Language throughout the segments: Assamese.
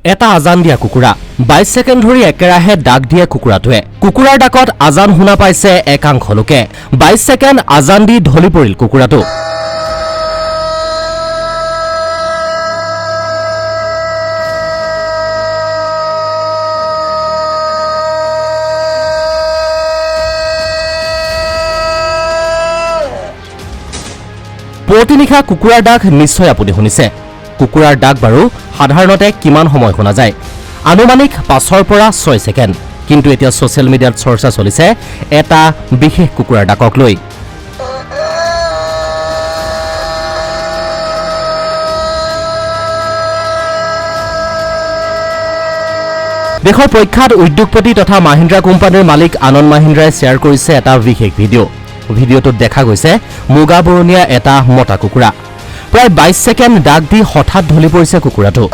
এটা আজান দিয়া কুকুৰা 22 সেকেন্ড ধৰি একেৰাহে ডাক দিয়ে কুকুৰাটোৱে কুকুৰাৰ ডাকত আজান শুনা পাইছে একাংশ লোকে 22 সেকেন্ড আজান দি ঢলি পৰিল কুকুৰাটো প্ৰতিনিশা কুকুৰাৰ ডাক নিশ্চয় আপুনি শুনিছে কুকুৰাৰ ডাক বাৰু সাধাৰণতে কিমান সময় শুনা যায় আনুমানিক 5 পৰা 6 সেকেন্ড কিন্তু এতিয়া সোশ্যাল মিডিয়াত চৰ্চা চলিছে এটা বিশেষ কুকুৰাৰ ডাকক লৈ দেশৰ প্ৰখ্যাত উদ্যোগপতি তথা মাহিন্দ্ৰা কোম্পানীৰ মালিক আনন্দ মাহিন্দ্ৰাই শ্বেয়াৰ কৰিছে এটা বিশেষ ভিডিঅ'টোত দেখা গৈছে মুগা বৰণীয়া এটা মতা কুকুৰা প্ৰায় 22 সেকেন্ড ডাক দি হঠাৎ ঢলি পৰিছে কুকুৰাটো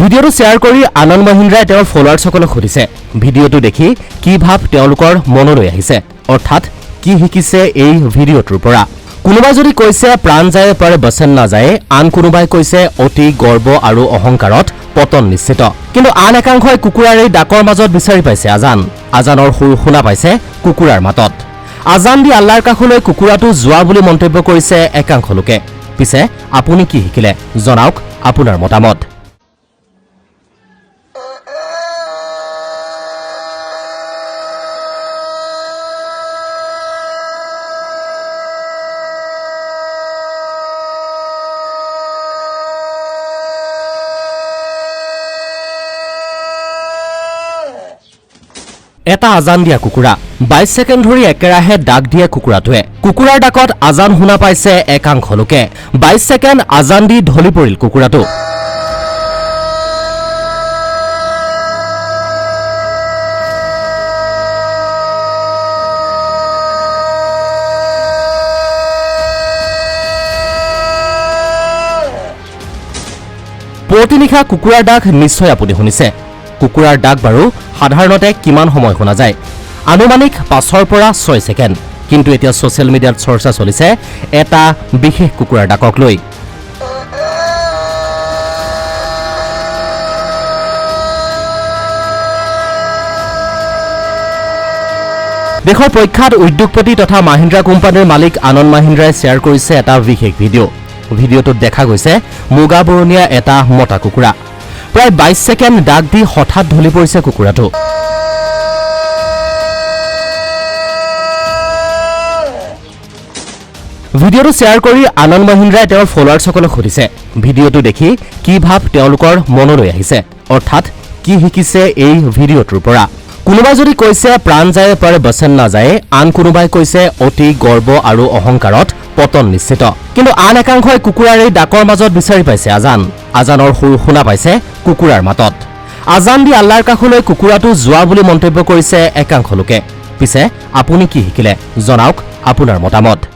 ভিডিঅ'টো শ্বেয়াৰ কৰি আনন্দ মহিন্দ্ৰাই তেওঁৰ ফলোৱাৰ্ছসকলক সুধিছে ভিডিঅ'টো দেখি কি ভাৱ তেওঁলোকৰ মনলৈ আহিছে অৰ্থাৎ কি শিকিছে এই ভিডিঅ'টোৰ পৰা কোনোবাই যদি কৈছে প্ৰাণ যায় পৰে বচন না যায় আন কোনোবাই কৈছে অতি গৰ্ব আৰু অহংকাৰত পতন নিশ্চিত কিন্তু আন একাংশই কুকুৰাৰ এই ডাকৰ মাজত বিচাৰি পাইছে আজানৰ সুৰ শুনা পাইছে কুকুৰাৰ মাতত আজান দি আল্লাহৰ কাষলৈ কুকুৰাটো যোৱা বুলি মন্তব্য কৰিছে একাংশ লোকে পিছে আপুনি কি শিকিলে জনাওক আপোনাৰ মতামত এটা আজান দিয়া কুকুৰা 22 সেকেন্ড ধৰি একেৰাহে ডাক দিয়ে কুকুৰাটোৱে কুকুৰাৰ ডাকত আজান শুনা পাইছে একাংশ লোকে 22 সেকেন্ড আজান দি ঢলি পৰিল কুকুৰাটো প্ৰতিনিশা কুকুৰাৰ ডাক নিশ্চয় আপুনি শুনিছে কুকুৰাৰ ডাক বাৰু সাধাৰণতে কিমান সময় শুনা যায় আনুমানিক 5 পৰা 6 সেকেন্ড কিন্তু এতিয়া সোশ্যাল মিডিয়াত চৰ্চা চলিছে এটা বিশেষ কুকুৰাৰ ডাকক লৈ দেশৰ প্ৰখ্যাত উদ্যোগপতি তথা মাহিন্দ্ৰা কোম্পানীৰ মালিক আনন্দ মাহিন্দ্ৰাই শ্বেয়াৰ কৰিছে এটা বিশেষ ভিডিঅ'টোত দেখা গৈছে মুগা বৰণীয়া এটা মতা কুকুৰা প্ৰায় 22 সেকেন্ড ডাক দি হঠাৎ ঢলি পৰিছে কুকুৰাটো ভিডিঅ'টো শ্বেয়াৰ কৰি আনন্দ মহিন্দ্ৰাই তেওঁৰ ফলোৱাৰ্ছসকলক সুধিছে ভিডিঅ'টো দেখি কি ভাৱ তেওঁলোকৰ মনলৈ আহিছে অৰ্থাৎ কি শিকিছে এই ভিডিঅ'টোৰ পৰা কোনোবাই যদি কৈছে প্ৰাণ যায় পৰে বচন না যায় আন কোনোবাই কৈছে অতি গৰ্ব আৰু অহংকাৰত পতন নিশ্চিত কিন্তু আন একাংশই কুকুৰাৰ এই ডাকৰ মাজত বিচাৰি পাইছে আজানৰ সুৰ শুনা পাইছে কুকুৰাৰ মাতত আজান দি আল্লাহৰ কাষলৈ কুকুৰাটো যোৱা বুলি মন্তব্য কৰিছে একাংশ লোকে পিছে আপুনি কি শিকিলে জনাওক আপোনাৰ মতামত